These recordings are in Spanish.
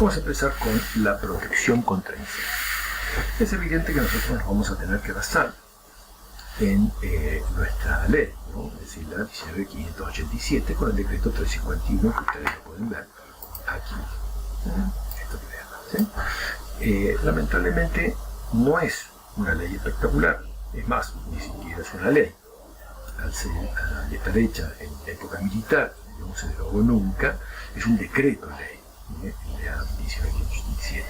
Vamos a empezar con la protección contra incendios. Es evidente que nosotros nos vamos a tener que basar en nuestra ley, ¿no? Es decir, la 19.587 con el decreto 351 que ustedes lo pueden ver aquí. Esto que vean, ¿sí? Lamentablemente no es una ley espectacular, es más, ni siquiera es una ley. Al estar hecha en época militar, no se derogó nunca, es un decreto ley, la 19.587,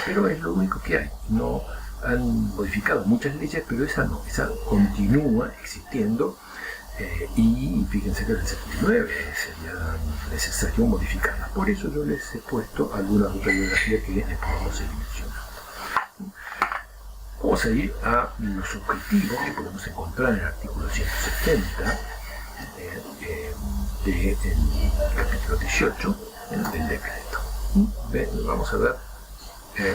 pero es lo único que hay. No han modificado muchas leyes, pero esa no, esa continúa existiendo, y fíjense que en el 79 sería necesario modificarla. Por eso yo les he puesto algunas otras bibliografías que les podemos ir mencionando. Vamos a ir a los objetivos que podemos encontrar en el artículo 170 del capítulo 18 del decreto. Vamos a ver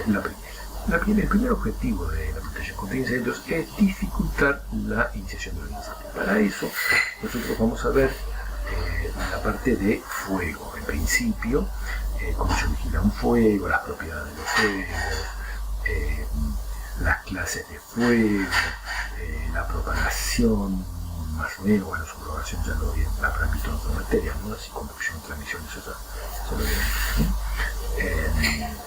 la primera. El primer objetivo de la protección contra incendios es dificultar la iniciación de los incendios. Para eso, nosotros vamos a ver la parte de fuego. En principio, cómo se origina un fuego, las propiedades de los fuegos, las clases de fuego, la propagación, más o menos, bueno, su propagación ya lo vieron, la ámbito de otras materias, ¿no? Así, conducción, transmisión, eso ya lo vieron.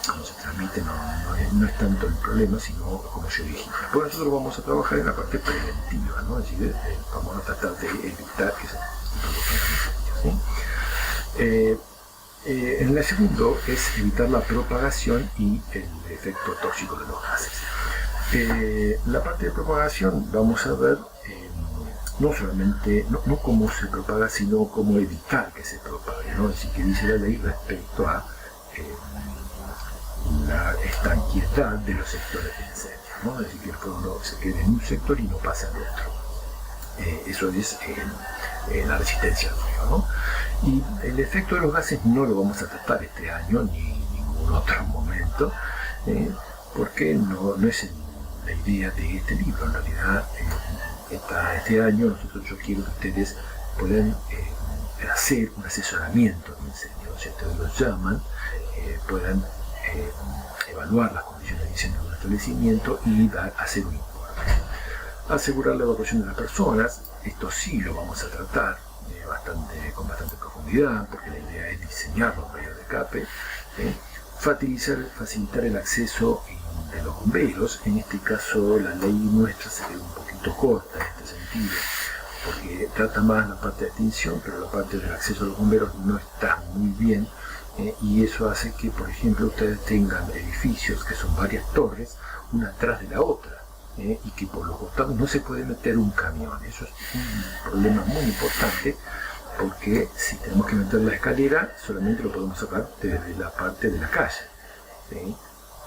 Cómo se transmite no es tanto el problema, sino cómo se origina. Pues nosotros vamos a trabajar en la parte preventiva, ¿no? Es decir, vamos a tratar de evitar que se produzcan incendios, ¿sí? En el segundo es evitar la propagación y el efecto tóxico de los gases. La parte de propagación vamos a ver no solamente, no cómo se propaga, sino cómo evitar que se propague, ¿no? Es decir, que dice la ley respecto a la estanqueidad de los sectores de incendio, ¿no? Es decir, que el fuego se quede en un sector y no pasa al otro. Eso es la resistencia al fuego, ¿no? Y el efecto de los gases no lo vamos a tratar este año ni en ningún otro momento, porque no es la idea de este libro. En realidad, este año yo quiero que ustedes puedan hacer un asesoramiento de incendio. Si ustedes los llaman, puedan evaluar las condiciones de incendio de un establecimiento y hacer un informe. Asegurar la evacuación de las personas, esto sí lo vamos a tratar con bastante profundidad, porque la idea es diseñar los medios de escape. Facilitar el acceso de los bomberos. En este caso la ley nuestra se ve un poquito corta en este sentido, porque trata más la parte de extinción, pero la parte del acceso a los bomberos no está muy bien, y eso hace que, por ejemplo, ustedes tengan edificios que son varias torres, una atrás de la otra, y que por los costados no se puede meter un camión. Eso es un problema muy importante, porque si tenemos que meter la escalera, solamente lo podemos sacar desde la parte de la calle, ¿sí?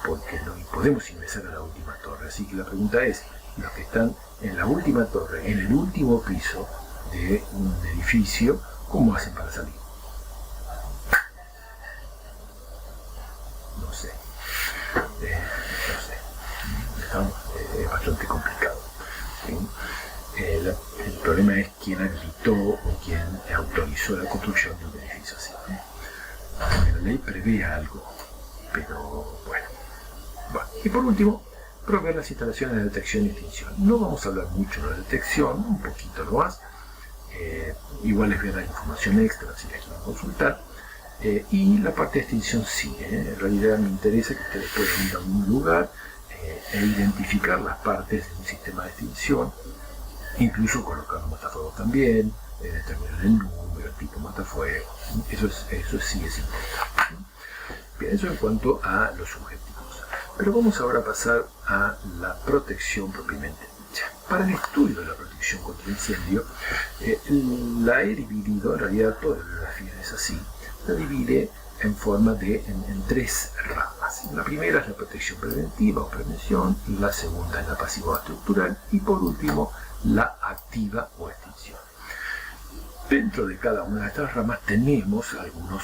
Porque no podemos ingresar a la última torre. Así que la pregunta es, los que están en la última torre, en el último piso de un edificio, ¿cómo hacen para salir? No sé. Es bastante complicado, ¿sí? El problema es quién habilitó o quién autorizó la construcción de un edificio así. La ley prevé algo, pero bueno. Y por último, proveer las instalaciones de detección y extinción. No vamos a hablar mucho de la detección, un poquito nomás. Igual les voy a dar información extra si les quieren consultar. Y la parte de extinción sí. En realidad me interesa que ustedes puedan ir a un lugar e identificar las partes de un sistema de extinción, incluso colocar un matafuegos también, determinar el número, el tipo de matafuegos. Eso sí es importante. Bien, eso en cuanto a los objetivos. Pero vamos ahora a pasar a la protección propiamente dicha. Para el estudio de la protección contra incendio, la he dividido, en realidad toda la bibliografía es así, la divide en forma en tres ramas. La primera es la protección preventiva o prevención, la segunda es la pasiva o estructural, y por último la activa o extinción. Dentro de cada una de estas ramas tenemos algunos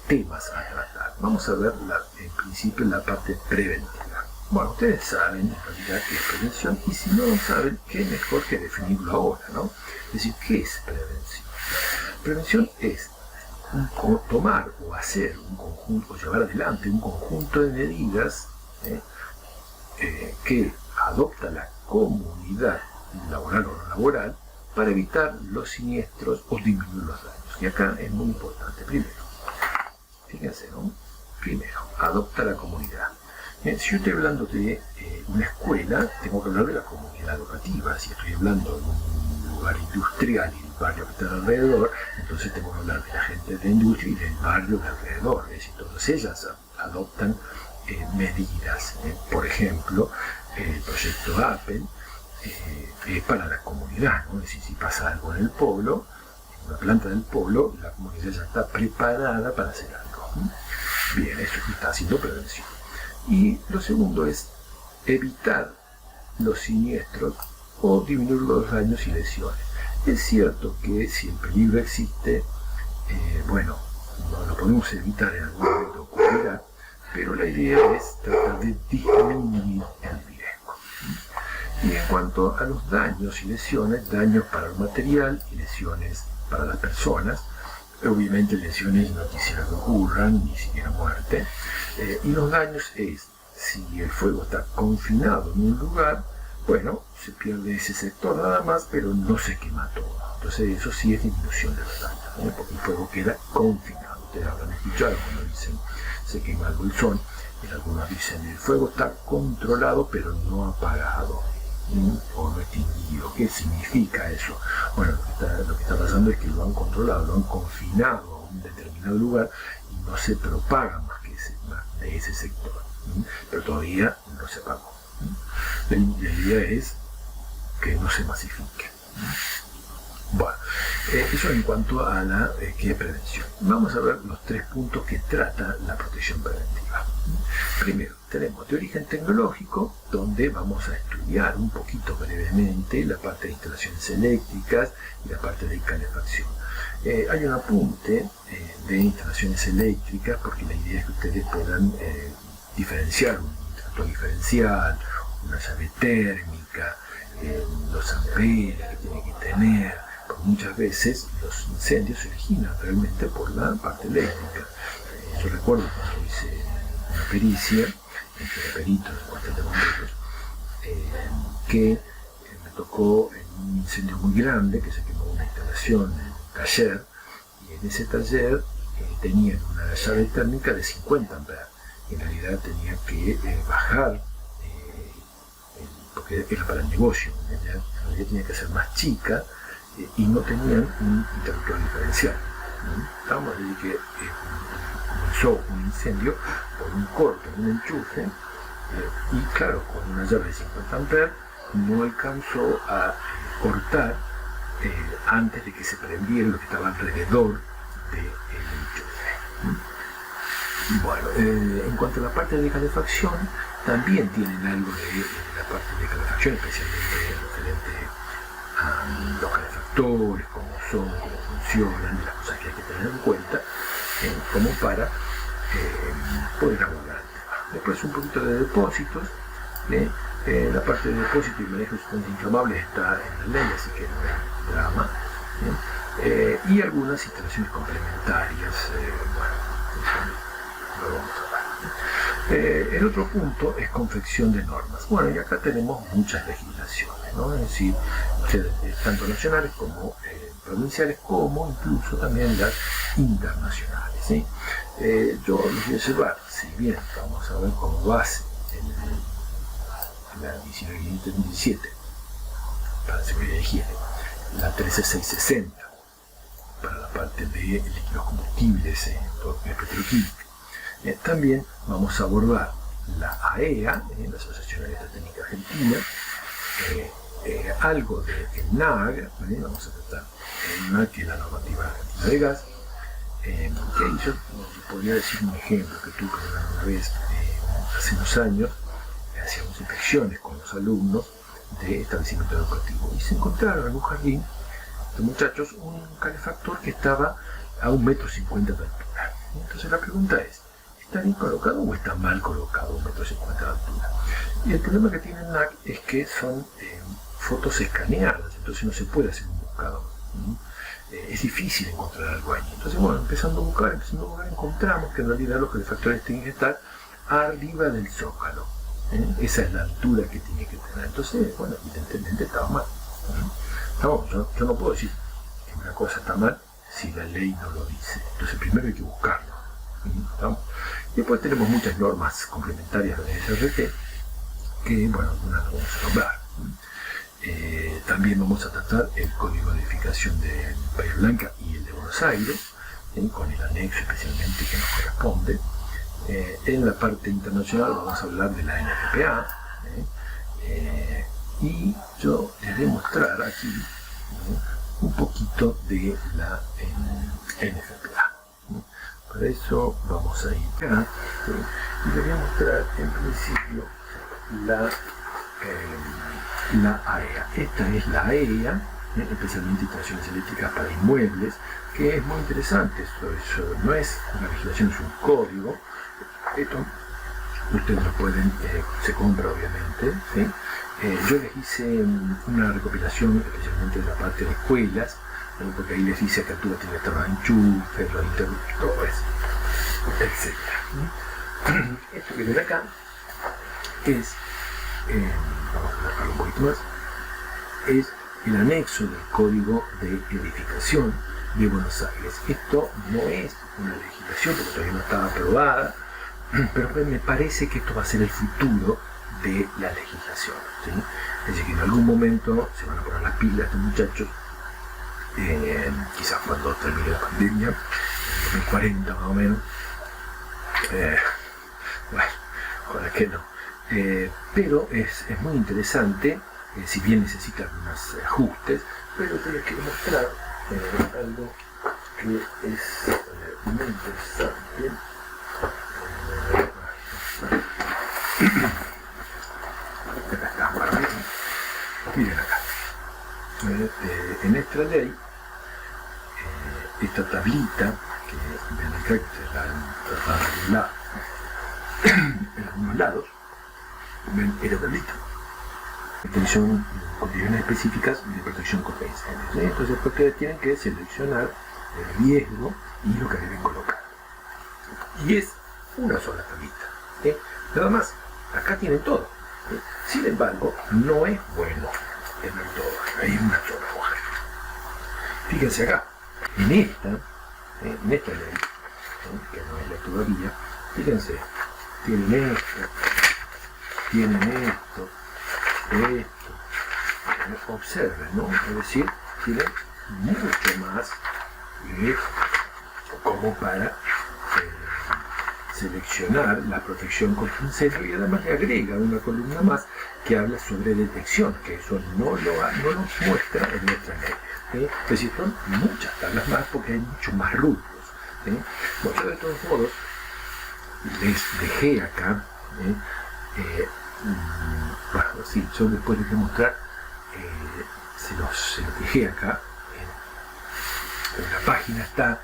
temas a tratar. Vamos a ver en principio la parte preventiva. Bueno, ustedes saben en realidad qué es prevención, y si no lo saben, qué mejor que definirlo ahora, ¿no? Es decir, ¿qué es prevención? Prevención es tomar o hacer un conjunto, o llevar adelante un conjunto de medidas que adopta la comunidad laboral o no laboral para evitar los siniestros o disminuir los daños. Y acá es muy importante. Primero, fíjense, ¿no? Primero, adopta la comunidad. Si yo estoy hablando de una escuela, tengo que hablar de la comunidad educativa. Si estoy hablando de un lugar industrial y el barrio que está alrededor, entonces tengo que hablar de la gente de la industria y del barrio de alrededor. Es decir, todas ellas adoptan medidas. Por ejemplo, el proyecto Apple es para la comunidad, ¿no? Es decir, si pasa algo en el pueblo, en una planta del pueblo, la comunidad ya está preparada para hacer algo. Bien, eso está haciendo prevención. Y lo segundo es evitar los siniestros o disminuir los daños y lesiones. Es cierto que si el peligro existe, bueno, no lo podemos evitar, en algún momento ocurrirá, pero la idea es tratar de disminuir el riesgo. Y en cuanto a los daños y lesiones, daños para el material y lesiones para las personas, obviamente lesiones no quisiera que ocurran, ni siquiera muerte, y los daños es, si el fuego está confinado en un lugar, bueno, se pierde ese sector nada más, pero no se quema todo. Entonces eso sí es disminución de los daños, porque el fuego queda confinado. Ustedes habrán escuchado cuando dicen se quema el bolsón, y algunos dicen el fuego está controlado pero no apagado, o no extinguido. ¿Qué significa eso? Bueno, lo que está pasando es que lo han controlado, lo han confinado a un determinado lugar y no se propaga más de ese sector, pero todavía no se apagó. La idea es que no se masifique. Bueno, eso en cuanto a la prevención. Vamos a ver los 3 puntos que trata la protección preventiva. Primero, tenemos de origen tecnológico, donde vamos a estudiar un poquito brevemente la parte de instalaciones eléctricas y la parte de calefacción. Hay un apunte de instalaciones eléctricas, porque la idea es que ustedes puedan diferenciar un interruptor diferencial, una llave térmica, los amperes que tiene que tener. Porque muchas veces los incendios se originan realmente por la parte eléctrica. Yo recuerdo cuando hice una pericia, entre peritos de cuartel de bomberos, que me tocó en un incendio muy grande, que se quemó una instalación en un taller, y en ese taller tenían una llave térmica de 50 amperes. En realidad tenía que bajar, porque era para el negocio, en realidad tenía que ser más chica, y no tenían un interruptor diferencial. Estábamos desde que comenzó un incendio por un corte en un enchufe, y claro, con una llave de 50 amperes no alcanzó a cortar antes de que se prendiera lo que estaba alrededor del enchufe. Bueno, en cuanto a la parte de calefacción, también tienen algo de la parte de calefacción, especialmente referente a los calefactores, cómo son, cómo funcionan, y las cosas que hay que tener en cuenta, como para poder abordar el tema. Después un poquito de depósitos. La parte de depósito y manejo de sustancias inflamables está en la ley, así que no hay drama. Y algunas instalaciones complementarias, bueno, eso lo vamos a ver. El otro punto es confección de normas. Bueno, y acá tenemos muchas legislaciones, ¿no? Es decir, tanto nacionales como provinciales, como incluso también las internacionales, ¿sí? Yo les voy a llevar, si bien vamos a ver como base la 1917 para la seguridad de higiene, la 13660 para la parte de líquidos combustibles petroquímicos. También vamos a abordar la AEA, la Asociación Electrotécnica Argentina, algo del NAG, vamos a tratar el NAG, que es la normativa argentina de gas, que yo podría decir un ejemplo que tuve una vez, hace unos años, hacíamos inspecciones con los alumnos de establecimiento educativo y se encontraron en un jardín de muchachos un calefactor que estaba a 1,50 m de altura. Entonces la pregunta es, ¿está bien colocado o está mal colocado 1,50 m de altura? Y el problema que tiene el NAC es que son fotos escaneadas, entonces no se puede hacer un buscador. es difícil encontrar algo allí. Entonces, bueno, empezando a buscar, encontramos que en realidad los calefactores tienen que estar arriba del zócalo. Esa es la altura que tiene que tener. Entonces, bueno, evidentemente estaba mal. No, yo no puedo decir que una cosa está mal si la ley no lo dice. Entonces, primero hay que buscarlo. ¿No? Después tenemos muchas normas complementarias de SRT que, bueno, algunas las vamos a nombrar. También vamos a tratar el Código de Edificación de Bahía Blanca y el de Buenos Aires, con el anexo especialmente que nos corresponde. En la parte internacional vamos a hablar de la NFPA, y yo les voy a mostrar aquí un poquito de la NFPA. Para eso vamos a ir acá y les voy a mostrar en principio la AEA. Esta es la AEA, especialmente instalaciones eléctricas para inmuebles, que es muy interesante. Eso no es una legislación, es un código. Esto ustedes lo pueden, se compra obviamente, ¿sí? Yo les hice una recopilación especialmente de la parte de escuelas, porque ahí les dice a qué altura tiene que estar los enchufes, los interruptores, etc. Esto que ven acá es, vamos a dejarlo un poquito más, es el anexo del Código de Edificación de Buenos Aires. Esto no es una legislación porque todavía no estaba aprobada, pero me parece que esto va a ser el futuro de la legislación, ¿sí? Es decir, que en algún momento se van a poner las pilas estos muchachos, quizás cuando termine la pandemia, en 2040 más o menos. Bueno, ojalá que no. Pero es muy interesante, si bien necesita algunos ajustes, pero te quiero mostrar algo que es muy interesante. Acá está, para mí. Miren acá. En esta ley, esta tablita, que ven acá, que se la han tratado en algunos lados, ven esta tablita. Son condiciones específicas de protección contra incendios. Entonces, ustedes tienen que seleccionar el riesgo y lo que deben colocar. Y es una sola tablita. Nada más, acá tienen todo. Sin embargo, no es bueno tener todo. Hay una sola hoja. Fíjense acá, en esta ley, que no es la todavía, fíjense, tienen esto, observen, ¿no? Es decir, tienen mucho más como para seleccionar la protección contra incendio, y además le agrega una columna más que habla sobre detección, que eso no lo muestra en nuestra ley. Es decir, son muchas tablas más porque hay muchos más rubros. Bueno, yo de todos modos les dejé acá, bueno, sí, yo después les voy a mostrar, se los dejé acá, en la página está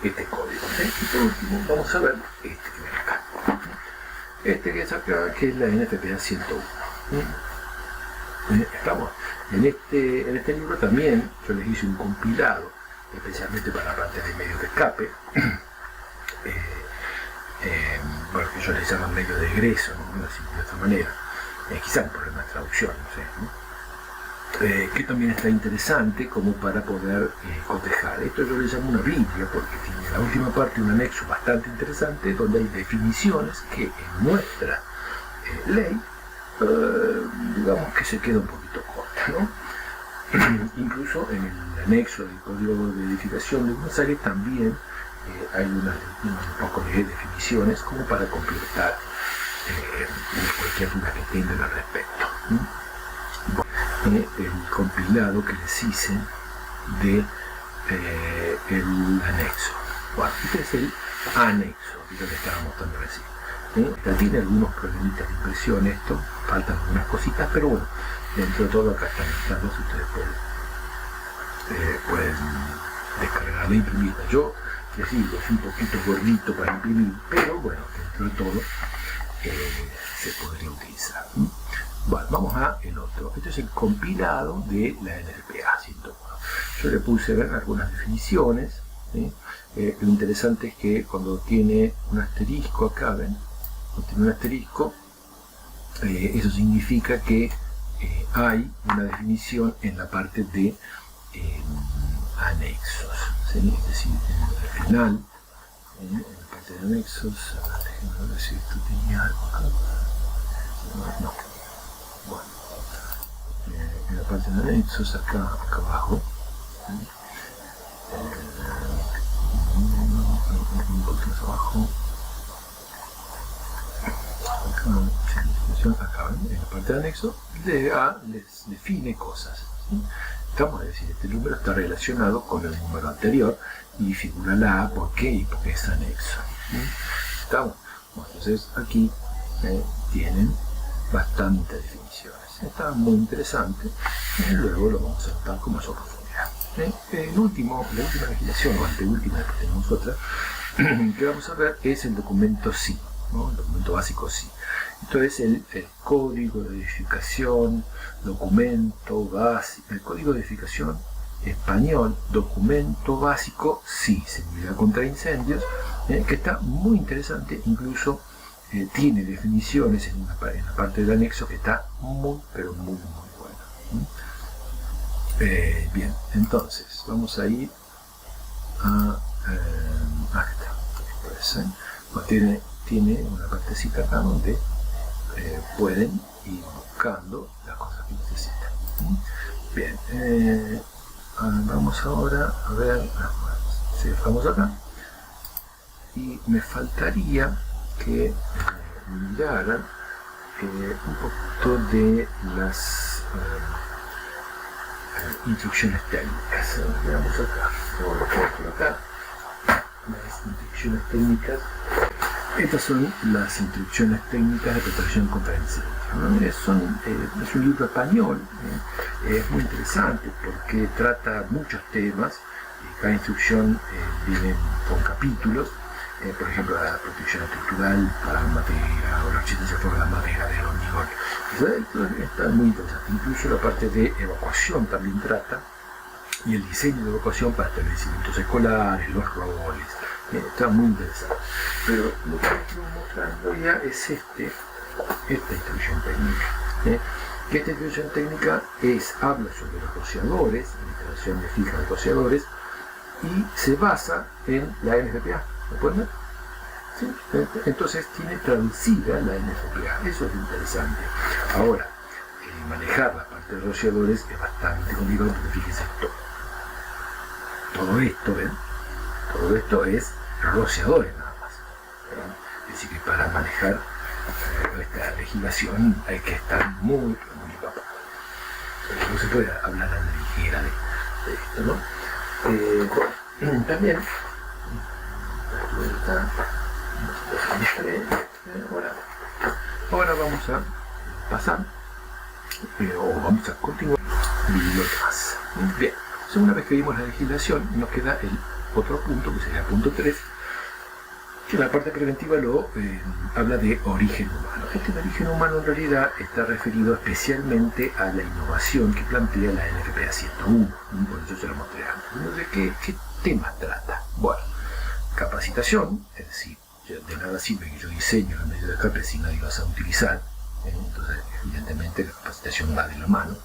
este código. Y por último vamos a ver este que ven acá. Este que es acá, que es la NFPA 101. Estamos en este libro también. Yo les hice un compilado especialmente para la parte de medios de escape, bueno, que ellos les llaman medios de egreso, ¿no? Así, de otra manera, quizás un problema de traducción, no sé, ¿no? Que también está interesante como para poder cotejar. Esto yo le llamo una Biblia porque tiene en la última parte un anexo bastante interesante donde hay definiciones que en nuestra ley digamos que se queda un poquito corta, ¿no? Incluso en el anexo del Código de Edificación de Buenos Aires también hay un poco de definiciones como para completar cualquier duda que tengan al respecto. El compilado que les hice de el anexo. Bueno, este es el anexo que yo les estaba mostrando recién. Tiene algunos problemitas de impresión esto, faltan algunas cositas, pero bueno, dentro de todo acá están listados, ustedes pueden descargarla e imprimirla. Yo les digo, es un poquito gordito para imprimir, pero bueno, dentro de todo se podría utilizar. Bueno, vamos a el otro. Este es el compilado de la NFPA 101. yo le puse algunas definiciones, ¿sí? Lo interesante es que cuando tiene un asterisco acá, ¿ven? Cuando tiene un asterisco, eso significa que hay una definición en la parte de anexos, ¿sí? Es decir, al final, en la parte de anexos, déjenme ver si esto tenía algo acá. No. Bueno, en la parte de anexos, acá abajo, ¿sí? Un poquito más abajo, acá, en la parte de anexo, les define cosas, ¿sí? Estamos a decir, este número está relacionado con el número anterior y figura la A, ¿por qué? Y porque es anexo, ¿sí? Estamos. Bueno, entonces aquí tienen bastantes definiciones. Está muy interesante. Luego lo vamos a notar con mayor profundidad. La última legislación, o anteúltima, después tenemos otra, que vamos a ver es el documento SI, ¿no? El documento básico SI. Entonces el código de edificación, documento básico, el código de edificación español, documento básico SI, seguridad contra incendios, que está muy interesante, incluso tiene definiciones en la parte del anexo que está muy, pero muy, muy buena. Bien, entonces vamos a ir a acá. Bueno, tiene una partecita acá donde pueden ir buscando las cosas que necesitan. Bien, vamos ahora a ver, si dejamos acá, y me faltaría que miraran un poquito de las instrucciones técnicas. Veamos acá, las instrucciones técnicas. Estas son las instrucciones técnicas de protección contra incendios, ¿no? Es un libro español, es muy interesante porque trata muchos temas. Cada instrucción viene con capítulos. Por ejemplo, la protección estructural para la madera o la resistencia por la madera del hormigón. Está muy interesante. Incluso la parte de evacuación también trata, y el diseño de evacuación para establecimientos escolares, los roles. Está muy interesante. Pero lo que quiero mostrando ya es esta instrucción técnica. Que esta instrucción técnica habla sobre los rociadores, la instalación de fija de rociadores, y se basa en la NFPA. ¿Lo pueden ver? ¿Sí? Entonces tiene traducida la NFPA. Eso es interesante. Ahora, manejar la parte de rociadores es bastante complicado porque fíjense todo esto, ¿ven? Todo esto es rociadores nada más. Es decir, que para manejar esta legislación hay que estar muy empapado. No se puede hablar a la ligera de esto, ¿no? También ahora vamos a pasar o vamos a continuar viendo más. Bien, una vez que vimos la legislación, nos queda el otro punto, que sería el punto 3, que la parte preventiva habla de origen humano. Este origen humano en realidad está referido especialmente a la innovación que plantea la NFPA 101, por eso se lo mostré antes. Entonces, ¿qué temas trata? Bueno, capacitación, es decir, de nada sirve que yo diseño el medio de escape si nadie lo vas a utilizar, entonces evidentemente la capacitación va de la mano.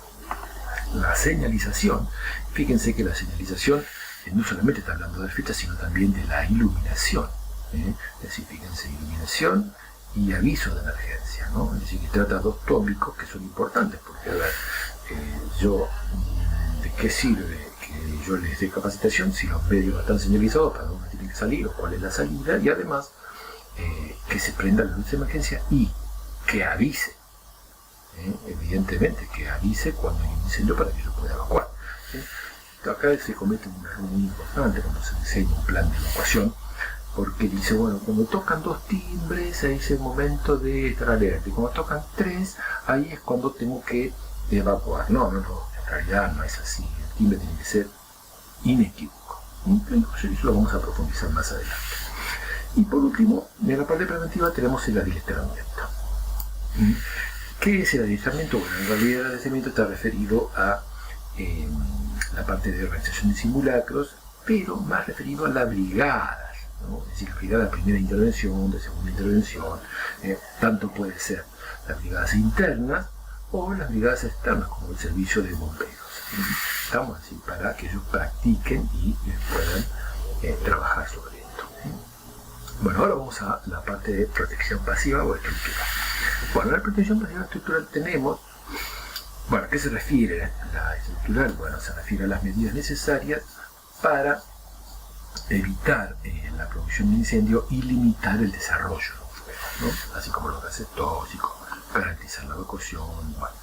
La señalización, fíjense que la señalización no solamente está hablando de fechas, sino también de la iluminación, es decir, fíjense, iluminación y aviso de emergencia, ¿no? Es decir, que trata dos tópicos que son importantes, porque a ver, ¿de qué sirve que yo les dé capacitación si los medios están señalizados para dónde tienen que salir o cuál es la salida? Y además que se prenda la luz de emergencia y que avise, evidentemente que avise cuando hay un incendio para que yo pueda evacuar. Acá se comete un error muy importante cuando se diseña un plan de evacuación, porque dice, bueno, cuando tocan 2 timbres, ahí es el momento de estar alerta, y cuando tocan 3, ahí es cuando tengo que evacuar. No, en realidad no es así, el timbre tiene que ser inequívoco. Entonces eso lo vamos a profundizar más adelante. Y por último, en la parte preventiva tenemos el adiestramiento. ¿Qué es el adiestramiento? Bueno, en realidad el adiestramiento está referido a la parte de organización de simulacros, pero más referido a las brigadas, ¿no? Es decir, la brigada de primera intervención, de segunda intervención, tanto puede ser las brigadas internas o las brigadas externas, como el servicio de bomberos. Estamos así para que ellos practiquen y puedan trabajar sobre esto. Bueno, ahora vamos a la parte de protección pasiva o estructural. Bueno, en la protección pasiva estructural tenemos, bueno, ¿a qué se refiere la estructural? Bueno, se refiere a las medidas necesarias para evitar la producción de incendio y limitar el desarrollo, ¿no? Así como los gases tóxicos, garantizar la evacuación. Bueno,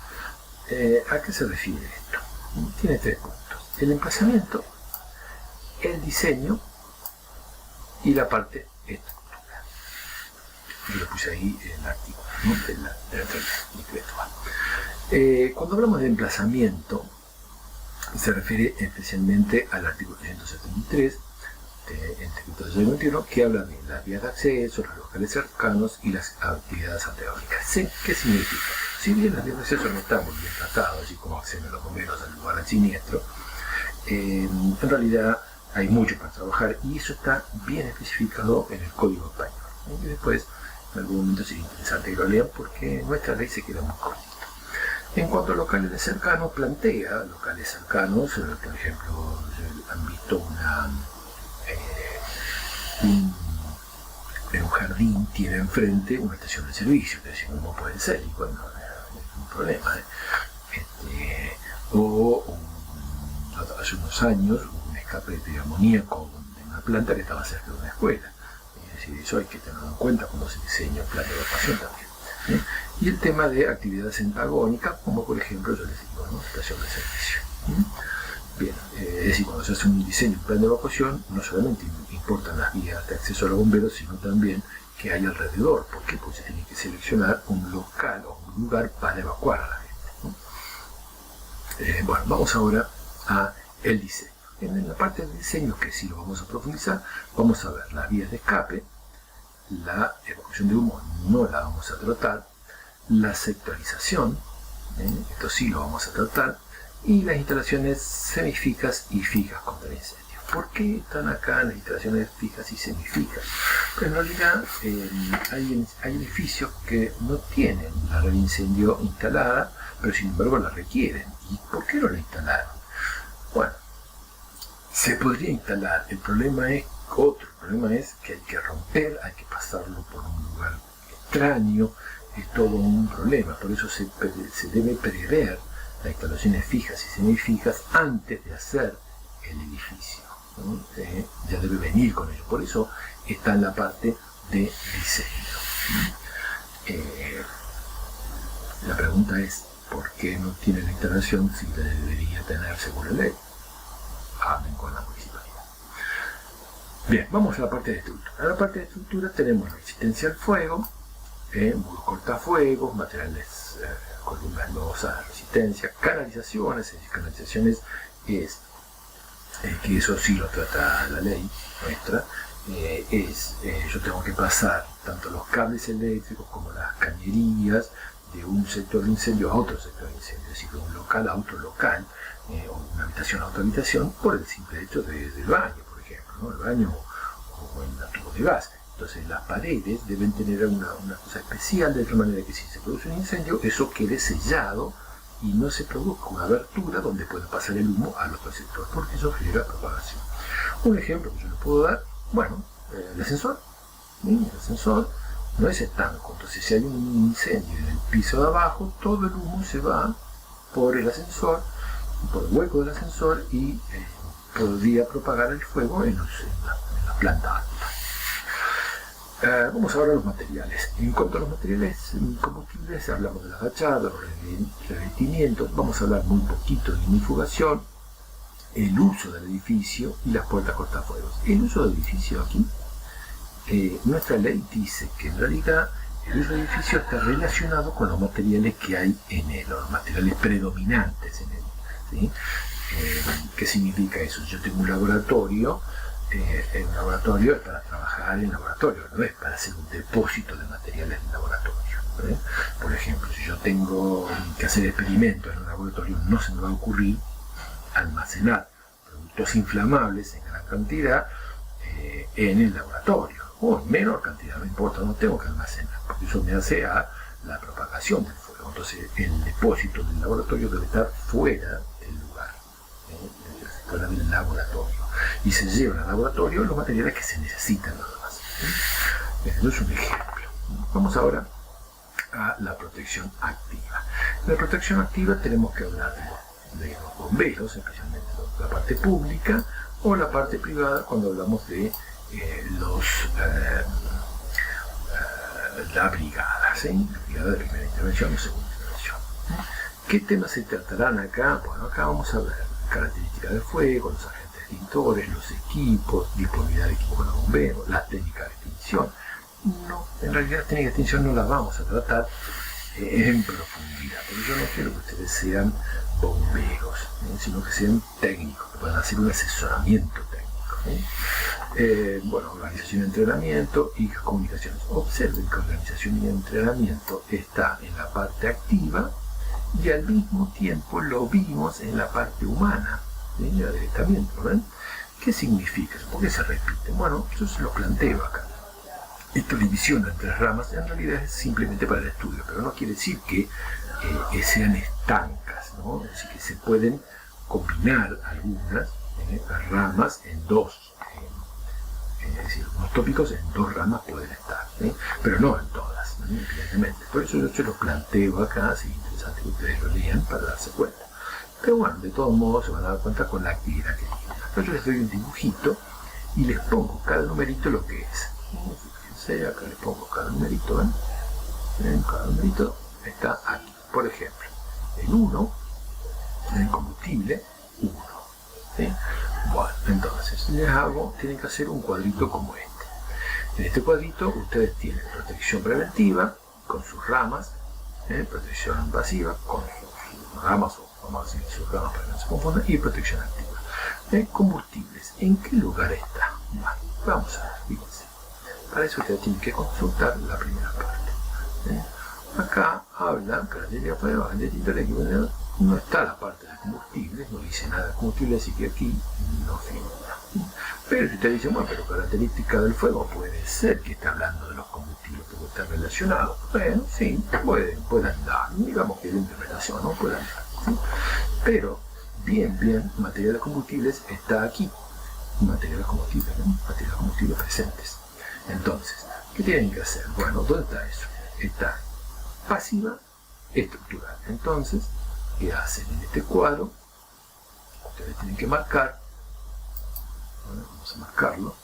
¿a qué se refiere esto? Tiene 3 puntos: el emplazamiento, el diseño y la parte estructural. Yo lo puse ahí en el artículo, ¿no? del decreto. Cuando hablamos de emplazamiento, se refiere especialmente al artículo 173 del decreto de 2021, que habla de las vías de acceso, los locales cercanos y las actividades antagónicas. ¿Qué significa? Si bien las vías de acceso no están muy bien tratadas, así como acceden los bomberos al lugar del siniestro, en realidad hay mucho para trabajar y eso está bien especificado en el Código Español. Y después, en algún momento sería interesante que lo lean porque nuestra ley se queda muy cortita. En cuanto a locales cercanos, plantea locales cercanos, por ejemplo, han visto en un jardín tiene enfrente una estación de servicio, que decir, ¿cómo puede ser? Y bueno, es un problema. Hace unos años hubo un escape de amoníaco de una planta que estaba cerca de una escuela. Es decir, eso hay que tenerlo en cuenta cuando se diseña un plan de evacuación también. Y el tema de actividades antagónicas, como por ejemplo, yo les digo, ¿no? Estación de servicio. Bien, es decir, cuando se hace un diseño, un plan de evacuación, no solamente importan las vías de acceso a los bomberos, sino también que hay alrededor. ¿Por qué? Porque se tiene que seleccionar un local o un lugar para evacuar a la gente, ¿no? Bueno, vamos ahora a el diseño. En la parte del diseño, que sí lo vamos a profundizar, vamos a ver las vías de escape, la evacuación de humo no la vamos a tratar, la sectorización, esto sí lo vamos a tratar, y las instalaciones semifijas y fijas contra el incendio. ¿Por qué están acá las instalaciones fijas y semifijas? Pues en realidad hay edificios que no tienen la red de incendio instalada, pero sin embargo la requieren. ¿Y por qué no la instalaron? Bueno, se podría instalar, el problema es que hay que romper, hay que pasarlo por un lugar extraño, es todo un problema. Por eso se debe prever las instalaciones fijas y semifijas antes de hacer el edificio, ¿no? Ya debe venir con ello. Por eso está en la parte de diseño. La pregunta es, ¿por qué no tiene la instalación si la debería tener según la ley? Hablen con la municipalidad. Bien, vamos a la parte de estructura. En la parte de estructura tenemos resistencia al fuego, muros cortafuegos, materiales, columnas losas, resistencia, canalizaciones. Es decir, canalizaciones es que eso sí lo trata la ley nuestra. Yo tengo que pasar tanto los cables eléctricos como las cañerías de un sector de incendio a otro sector de incendio, es decir, de un local a otro local, o una habitación a otra habitación, por el simple hecho del baño, por ejemplo, ¿no? El baño o en el tubo de gas. Entonces las paredes deben tener una cosa especial, de tal manera que si se produce un incendio, eso quede sellado y no se produzca una abertura donde pueda pasar el humo al otro sector, porque eso genera propagación. Un ejemplo que yo les puedo dar, bueno, el ascensor. El ascensor no es estanco, entonces si hay un incendio en el piso de abajo, todo el humo se va por el ascensor, por el hueco del ascensor y podría propagar el fuego en la planta alta. Vamos ahora a los materiales. En cuanto a los materiales combustibles, hablamos de las fachadas, los revestimientos, vamos a hablar muy poquito de inifugación, el uso del edificio y las puertas cortafuegos. El uso del edificio aquí, nuestra ley dice que en realidad el uso del edificio está relacionado con los materiales que hay en él, los materiales predominantes en él, ¿sí? ¿Qué significa eso? Yo tengo un laboratorio, el laboratorio es para trabajar en laboratorio, no es para hacer un depósito de materiales en laboratorio. Por ejemplo, si yo tengo que hacer experimentos en un laboratorio, no se me va a ocurrir almacenar productos inflamables en gran cantidad en el laboratorio, o en menor cantidad, no importa, no tengo que almacenar, porque eso me hace a la propagación del fuego. Entonces el depósito del laboratorio debe estar fuera del lugar, fuera del laboratorio, y se llevan al laboratorio los materiales que se necesitan nada más. Eso es un ejemplo. Vamos ahora a la protección activa. En la protección activa tenemos que hablar de los bomberos, especialmente la parte pública, o la parte privada cuando hablamos de la brigada, ¿sí? La brigada de primera intervención o segunda intervención. ¿Qué temas se tratarán acá? Bueno, acá vamos a ver características del fuego, los agentes extintores, los equipos, disponibilidad de equipos de los bomberos, las técnicas de extinción. No, en realidad las técnicas de extinción no las vamos a tratar en profundidad, porque yo no quiero que ustedes sean bomberos, sino que sean técnicos, que puedan hacer un asesoramiento técnico. Bueno, organización y entrenamiento y comunicaciones. Observen que organización y entrenamiento está en la parte activa y al mismo tiempo lo vimos en la parte humana, ¿sí? Adiestramiento, ¿ven? ¿Qué significa? ¿Por qué se repite? Bueno, yo se lo planteo acá. Esta división en tres ramas en realidad es simplemente para el estudio, pero no quiere decir que sean estancas, ¿no? Es decir, que se pueden combinar algunas ramas en dos. Es decir, unos tópicos en dos ramas pueden estar, ¿sí? Pero no en todas, ¿no? Evidentemente. Por eso yo se los planteo acá, si es interesante que ustedes lo lean para darse cuenta. Pero bueno, de todos modos se van a dar cuenta con la actividad que tienen. Entonces yo les doy un dibujito y les pongo cada numerito lo que es. Fíjense, acá les pongo cada numerito, ¿ven? Cada numerito está aquí. Por ejemplo, el 1, el combustible, 1. ¿Sí? Bueno, entonces tienen que hacer un cuadrito como este. En este cuadrito ustedes tienen protección preventiva con sus ramas, protección invasiva con sus ramas, o vamos a decir sus ramas para que no se confundan, y protección activa. Combustibles, ¿en qué lugar está? Bueno, vamos a ver, fíjense. Para eso ustedes tienen que consultar la primera parte. Acá habla, características de fuego, agente extintor, equipo de... No está la parte de combustibles, no dice nada de combustible, así que aquí no figura. Pero si usted dice, bueno, pero característica del fuego, puede ser que está hablando de los combustibles, porque está relacionado. Bueno, sí, puede andar, digamos que es la interpretación, ¿no? Puede andar, ¿sí? Pero, bien, material de combustibles está aquí. Material de combustibles, ¿no? Material de combustibles presentes. Entonces, ¿qué tienen que hacer? Bueno, ¿dónde está eso? Está pasiva, estructural. Entonces, ¿qué hacen en este cuadro? Ustedes tienen que marcar. Bueno, vamos a marcarlo.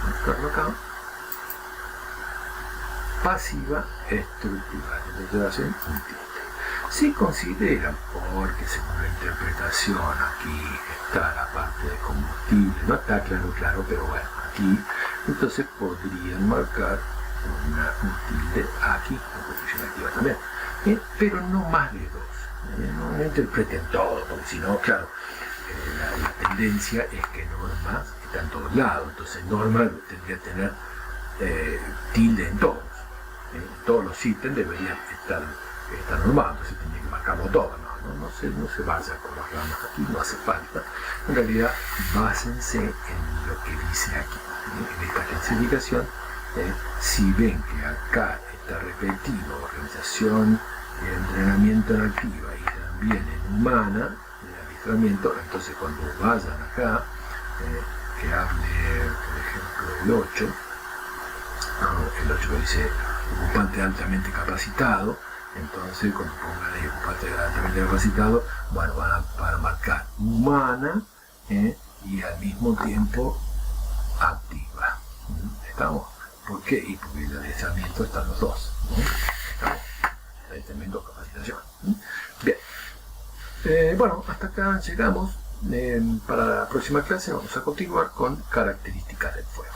Marcarlo acá. Pasiva estructural. Entonces hacen un tilde. Si consideran, porque según la interpretación aquí está la parte de combustible, no está claro, pero bueno, aquí, entonces podrían marcar un tilde aquí, en protección activa también. Pero no más de dos. No interpreten todo, porque si no, claro, la tendencia es que Norma está en todos lados. Entonces Norma tendría que tener tilde en todos. Todos los ítems deberían estar normados, entonces tendría que marcarlo todo. No se basa con las ramas aquí, no hace falta. En realidad, básense en lo que dice aquí. En esta clasificación, si ven que acá está repetido organización de entrenamiento en activa y también en humana, en adiestramiento, entonces cuando vayan acá, que hable, por ejemplo, el 8 dice ocupante altamente capacitado, entonces cuando pongan ahí ocupante altamente capacitado, bueno, van a marcar humana y al mismo tiempo activa. ¿Estamos? ¿Por qué? Y porque el adiestramiento están los dos. ¿Estamos? Adiestramiento, capacitación. Bien. Bueno, hasta acá llegamos. Para la próxima clase vamos a continuar con características del fuego.